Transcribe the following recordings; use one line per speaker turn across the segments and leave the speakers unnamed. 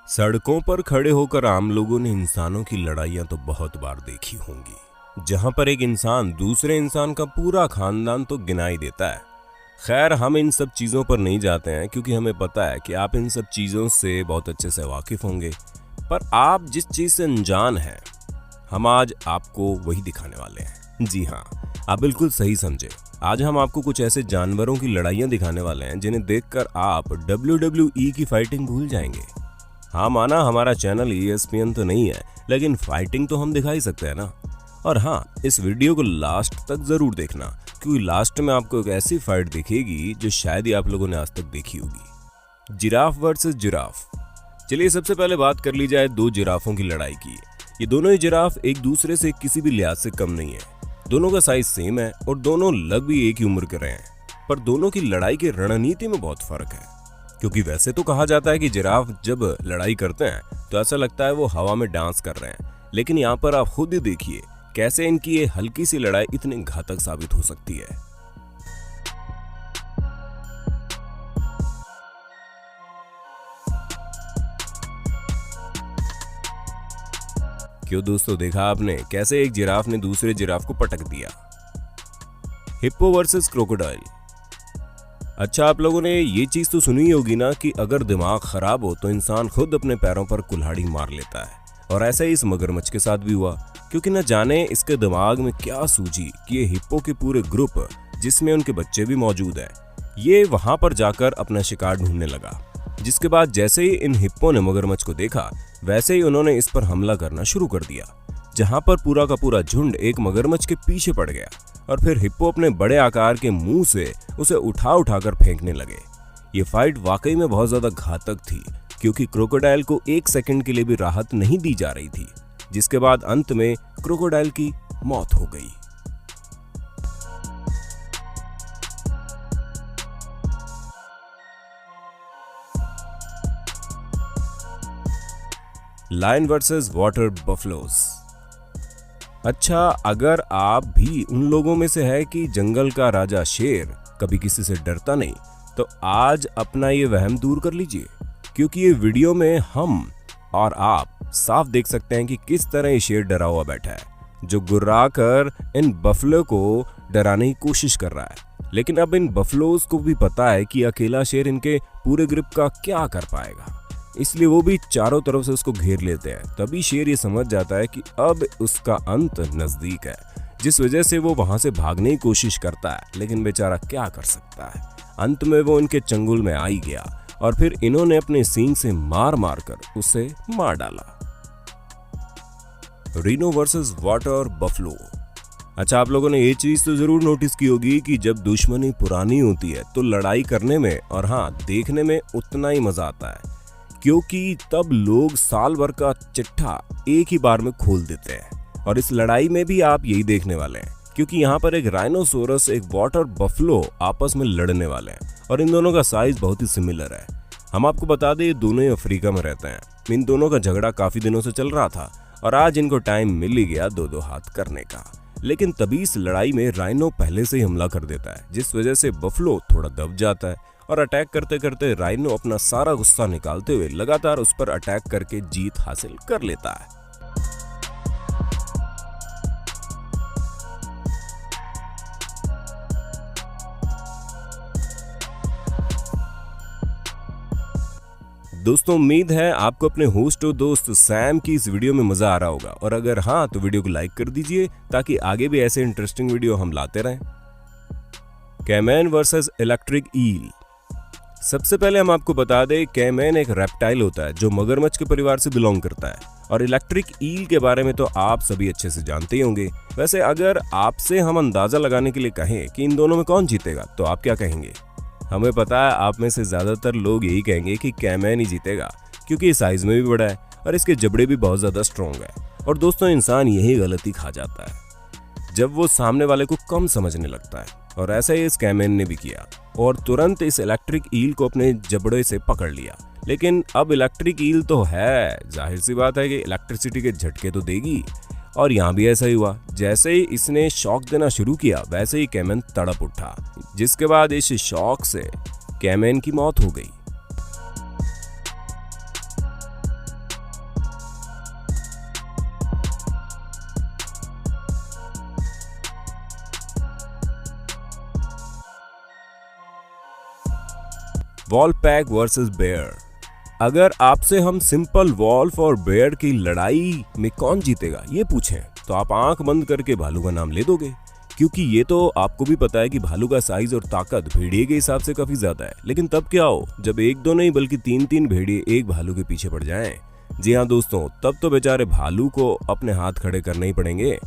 सड़कों पर खड़े होकर आम लोगों ने इंसानों की लड़ाइयां तो बहुत बार देखी होंगी, जहां पर एक इंसान दूसरे इंसान का पूरा खानदान तो गिना ही देता है। खैर, हम इन सब चीज़ों पर नहीं जाते हैं क्योंकि हमें पता है कि आप इन सब चीज़ों से बहुत अच्छे से वाकिफ होंगे। पर आप जिस चीज़ से अनजान हैं, हम आज आपको वही दिखाने वाले हैं। जी हाँ, आप बिल्कुल सही समझे। आज हम आपको कुछ ऐसे जानवरों की लड़ाइयाँ दिखाने वाले हैं जिन्हें देखकर आप WWE की फाइटिंग भूल जाएंगे। हाँ, माना हमारा चैनल ESPN तो नहीं है, लेकिन फाइटिंग तो हम दिखा ही सकते हैं ना। और हाँ, इस वीडियो को लास्ट तक जरूर देखना, क्योंकि लास्ट में आपको एक ऐसी फाइट दिखेगी जो शायद ही आप लोगों ने आज तक देखी होगी। Giraffe versus giraffe. चलिए सबसे पहले बात कर ली जाए दो जिराफों की लड़ाई की। ये दोनों ही जिराफ एक दूसरे से किसी भी लिहाज से कम नहीं है। दोनों का साइज सेम है और दोनों लग भी एक ही उम्र के रहे हैं, पर दोनों की लड़ाई की रणनीति में बहुत फर्क है। क्योंकि वैसे तो कहा जाता है कि जिराफ जब लड़ाई करते हैं तो ऐसा लगता है वो हवा में डांस कर रहे हैं, लेकिन यहाँ पर आप खुद ही देखिए कैसे इनकी ये हल्की सी लड़ाई इतनी घातक साबित हो सकती है। क्यों दोस्तों, देखा आपने कैसे एक जिराफ ने दूसरे जिराफ को पटक दिया। Hippo versus crocodile. अच्छा, आप लोगों ने ये चीज तो सुनी होगी ना कि अगर दिमाग खराब हो तो इंसान खुद अपने पैरों पर कुल्हाड़ी मार लेता है। और ऐसा ही इस मगरमच्छ के साथ भी हुआ, क्योंकि न जाने इसके दिमाग में क्या सूझी कि ये हिप्पो के पूरे ग्रुप, जिसमें उनके बच्चे भी मौजूद है, ये वहां पर जाकर अपना शिकार ढूंढने लगा। जिसके बाद जैसे ही इन हिप्पो ने मगरमच्छ को देखा, वैसे ही उन्होंने इस पर हमला करना शुरू कर दिया, जहां पर पूरा का पूरा झुंड एक मगरमच्छ के पीछे पड़ गया और फिर हिप्पो अपने बड़े आकार के मुंह से उसे उठा उठाकर फेंकने लगे। ये फाइट वाकई में बहुत ज्यादा घातक थी, क्योंकि क्रोकोडाइल को एक सेकंड के लिए भी राहत नहीं दी जा रही थी, जिसके बाद अंत में क्रोकोडाइल की मौत हो गई। Lion versus water buffaloes. अच्छा, अगर आप भी उन लोगों में से है कि जंगल का राजा शेर कभी किसी से डरता नहीं, तो आज अपना ये वहम दूर कर लीजिए, क्योंकि ये वीडियो में हम और आप साफ देख सकते हैं कि किस तरह ये शेर डरा हुआ बैठा है, जो गुर्रा कर इन बफलो को डराने की कोशिश कर रहा है। लेकिन अब इन बफलोज को भी पता है कि अकेला शेर इनके पूरे ग्रुप का क्या कर पाएगा, इसलिए वो भी चारों तरफ से उसको घेर लेते हैं। तभी शेर ये समझ जाता है कि अब उसका अंत नजदीक है, जिस वजह से वो वहां से भागने की कोशिश करता है, लेकिन बेचारा क्या कर सकता है। अंत में वो इनके चंगुल में आ ही गया और फिर इन्होंने अपने सींग से मार मार कर उसे मार डाला। Reno versus water buffalo. अच्छा, आप लोगों ने ये चीज तो जरूर नोटिस की होगी कि जब दुश्मनी पुरानी होती है तो लड़ाई करने में और हाँ, देखने में उतना ही मजा आता है, क्योंकि तब लोग साल भर का चिट्ठा एक ही बार में खोल देते हैं। और इस लड़ाई में भी आप यही देखने वाले हैं, क्योंकि यहाँ पर एक राइनोसोरस एक वाटर बफलो आपस में लड़ने वाले हैं और इन दोनों का साइज बहुत ही सिमिलर है। हम आपको बता दें, ये दोनों ही अफ्रीका में रहते हैं। इन दोनों का झगड़ा काफी दिनों से चल रहा था और आज इनको टाइम मिल ही गया दो दो हाथ करने का। लेकिन तभी इस लड़ाई में राइनो पहले से ही हमला कर देता है, जिस वजह से बफलो थोड़ा दब जाता है और अटैक करते करते राइनो अपना सारा गुस्सा निकालते हुए लगातार उस पर अटैक करके जीत हासिल कर लेता है। दोस्तों, उम्मीद है आपको अपने होस्ट और दोस्त सैम की इस वीडियो में मजा आ रहा होगा, और अगर हाँ तो वीडियो को लाइक कर दीजिए ताकि आगे भी ऐसे इंटरेस्टिंग वीडियो हम लाते रहें। कैमैन वर्सेस इलेक्ट्रिक ईल। सबसे पहले हम आपको बता दें, कैमैन एक रेप्टाइल होता है जो मगरमच्छ के परिवार से बिलोंग करता है, और इलेक्ट्रिक ईल के बारे में तो आप सभी अच्छे से जानते ही होंगे। वैसे अगर आपसे हम अंदाजा लगाने के लिए कहें कि इन दोनों में कौन जीतेगा, तो आप क्या कहेंगे? हमें पता है आप में से ज्यादातर लोग यही कहेंगे कि कैमैन ही जीतेगा, क्योंकि ये साइज में भी बड़ा है और इसके जबड़े भी बहुत ज्यादा स्ट्रॉन्ग है। और दोस्तों, इंसान यही गलती खा जाता है जब वो सामने वाले को कम समझने लगता है, और ऐसा ही इस कैमैन ने भी किया और तुरंत इस इलेक्ट्रिक ईल को अपने जबड़े से पकड़ लिया। लेकिन अब इलेक्ट्रिक ईल तो है, जाहिर सी बात है कि इलेक्ट्रिसिटी के झटके तो देगी, और यहाँ भी ऐसा ही हुआ। जैसे ही इसने शॉक देना शुरू किया, वैसे ही कैमैन तड़प उठा, जिसके बाद इस शॉक से कैमैन की मौत हो गई। Wolf versus bear. अगर आपसे हम सिंपल वॉल्फ और बेयर की लड़ाई में कौन जीतेगा ये पूछें तो आप आंख बंद करके भालू का नाम ले दोगे, क्योंकि ये तो आपको भी पता है कि भालू का साइज और ताकत भेड़िए के हिसाब से काफी ज्यादा है। लेकिन तब क्या हो जब एक दो नहीं बल्कि तीन तीन भेड़िए एक भालू के पीछे पड़ जाएं। जी हाँ दोस्तों, तब तो बेचारे भालू को अपने हाथ खड़े करने ही पड़ेंगे।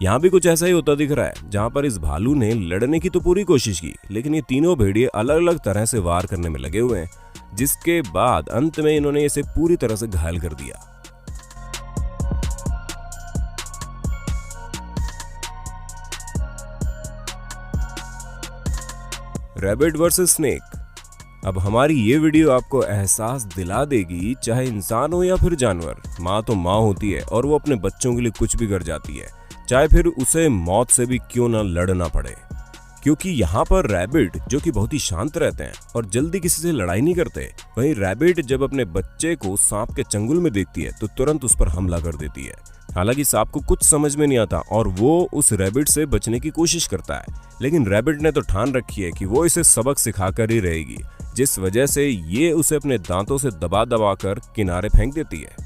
यहाँ भी कुछ ऐसा ही होता दिख रहा है, जहाँ पर इस भालू ने लड़ने की तो पूरी कोशिश की, लेकिन ये तीनों भेड़िए अलग अलग तरह से वार करने में लगे हुए हैं, जिसके बाद अंत में इन्होंने इसे पूरी तरह से घायल कर दिया। Rabbit versus snake. अब हमारी ये वीडियो आपको एहसास दिला देगी, चाहे इंसान हो या फिर जानवर, माँ तो माँ होती है और वो अपने बच्चों के लिए कुछ भी कर जाती है, चाहे फिर उसे मौत से भी क्यों ना लड़ना पड़े। क्योंकि यहाँ पर रैबिट जो कि बहुत ही शांत रहते हैं और जल्दी किसी से लड़ाई नहीं करते, वहीं रैबिट जब अपने बच्चे को सांप के चंगुल में देखती है तो तुरंत उस पर हमला कर देती है। हालांकि सांप को कुछ समझ में नहीं आता और वो उस रैबिट से बचने की कोशिश करता है, लेकिन रैबिट ने तो ठान रखी है कि वो इसे सबक सिखाकर ही रहेगी, जिस वजह से ये उसे अपने दांतों से दबा दबा कर किनारे फेंक देती है।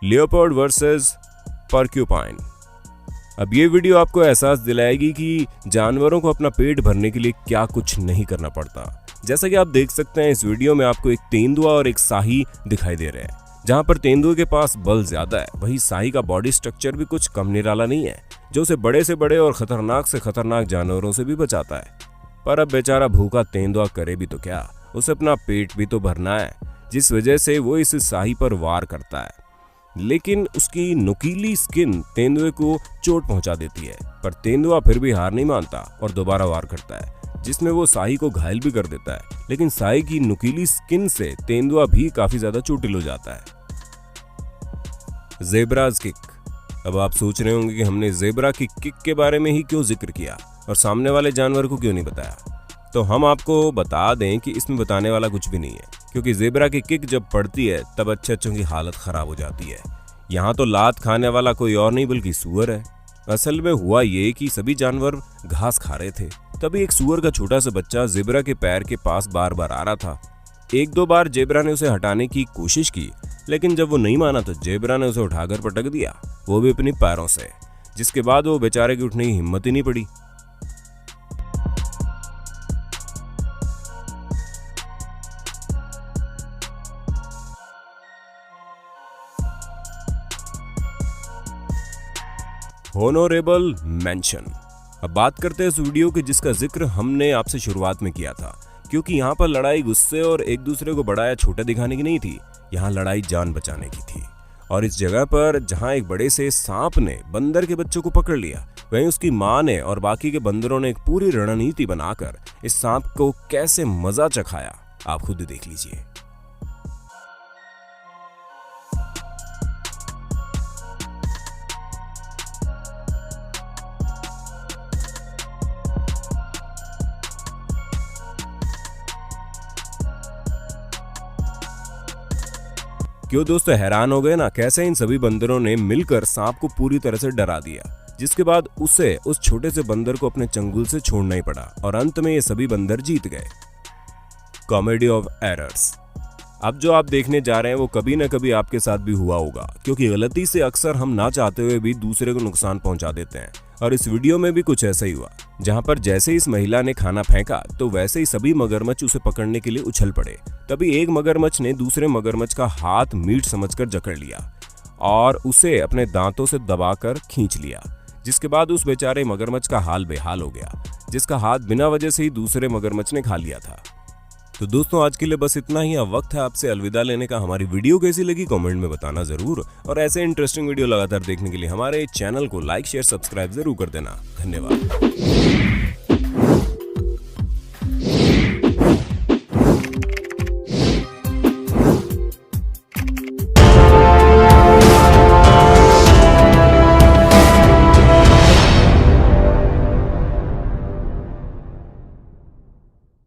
Leopard versus porcupine. अब ये वीडियो आपको एहसास दिलाएगी कि जानवरों को अपना पेट भरने के लिए क्या कुछ नहीं करना पड़ता। जैसा कि आप देख सकते हैं, इस वीडियो में आपको एक तेंदुआ और एक शाही दिखाई दे रहे हैं। जहां पर तेंदुए के पास बल ज्यादा है, वहीं शाही का बॉडी स्ट्रक्चर भी कुछ कम निराला नहीं है, जो उसे बड़े से बड़े और खतरनाक से खतरनाक जानवरों से भी बचाता है। पर अब बेचारा भूखा तेंदुआ करे भी तो क्या, उसे अपना पेट भी तो भरना है, जिस वजह से वो इस शाही पर वार करता है। लेकिन उसकी नुकीली स्किन तेंदुए को चोट पहुंचा देती है, पर तेंदुआ फिर भी हार नहीं मानता और दोबारा वार करता है, जिसमें वो शाही को घायल भी कर देता है। लेकिन शाही की नुकीली स्किन से तेंदुआ भी काफी ज्यादा चोटिल हो जाता है। ज़ेब्राज़ किक। अब आप सोच रहे होंगे कि हमने ज़ेब्रा की किक के बारे में ही क्यों जिक्र किया और सामने वाले जानवर को क्यों नहीं बताया। तो हम आपको बता दें कि इसमें बताने वाला कुछ भी नहीं है, क्योंकि ज़ेब्रा की किक जब पड़ती है तब अच्छों की हालत खराब हो जाती है। यहाँ तो लात खाने वाला कोई और नहीं बल्कि सूअर है। असल में हुआ ये कि सभी जानवर घास खा रहे थे, तभी एक सूअर का छोटा सा बच्चा ज़ेब्रा के पैर के पास बार बार आ रहा था। एक दो बार ज़ेब्रा ने उसे हटाने की कोशिश की, लेकिन जब वो नहीं माना तो ज़ेब्रा ने उसे उठाकर पटक दिया, वो भी अपनी पैरों से, जिसके बाद वो बेचारे की उठने की हिम्मत ही नहीं पड़ी। होनोरेबल मेंशन। अब बात करते हैं इस वीडियो के जिसका जिक्र हमने आपसे शुरुआत में किया था, क्योंकि यहाँ पर लड़ाई गुस्से और एक दूसरे को बड़ा या छोटा दिखाने की नहीं थी, यहाँ लड़ाई जान बचाने की थी। और इस जगह पर जहाँ एक बड़े से सांप ने बंदर के बच्चों को पकड़ लिया, वहीं उसकी माँ ने और बाकी के बंदरों ने एक पूरी रणनीति बनाकर इस सांप को कैसे मजा चखाया, आप खुद देख लीजिए। क्यों दोस्तों, हैरान हो गए ना, कैसे इन सभी बंदरों ने मिलकर सांप को पूरी तरह से डरा दिया, जिसके बाद उसे उस छोटे से बंदर को अपने चंगुल से छोड़ना ही पड़ा और अंत में ये सभी बंदर जीत गए। Comedy of errors. अब जो आप देखने जा रहे हैं वो कभी ना कभी आपके साथ भी हुआ होगा, क्योंकि गलती से अक्सर हम ना चाहते हुए भी दूसरे को नुकसान पहुंचा देते हैं। और इस वीडियो में भी कुछ ऐसा ही हुआ, जहां पर जैसे इस महिला ने खाना फेंका तो वैसे ही सभी मगरमच्छ उसे पकड़ने के लिए उछल पड़े। तभी एक मगरमच्छ ने दूसरे मगरमच्छ का हाथ मीट समझकर जकड़ लिया और उसे अपने दांतों से दबाकर खींच लिया, जिसके बाद उस बेचारे मगरमच्छ का हाल बेहाल हो गया, जिसका हाथ बिना वजह से ही दूसरे मगरमच्छ ने खा लिया था। तो दोस्तों आज के लिए बस इतना ही। अब वक्त है आपसे अलविदा लेने का। हमारी वीडियो कैसी लगी कमेंट में बताना जरूर, और ऐसे इंटरेस्टिंग वीडियो लगातार देखने के लिए हमारे चैनल को लाइक शेयर सब्सक्राइब जरूर कर देना। धन्यवाद।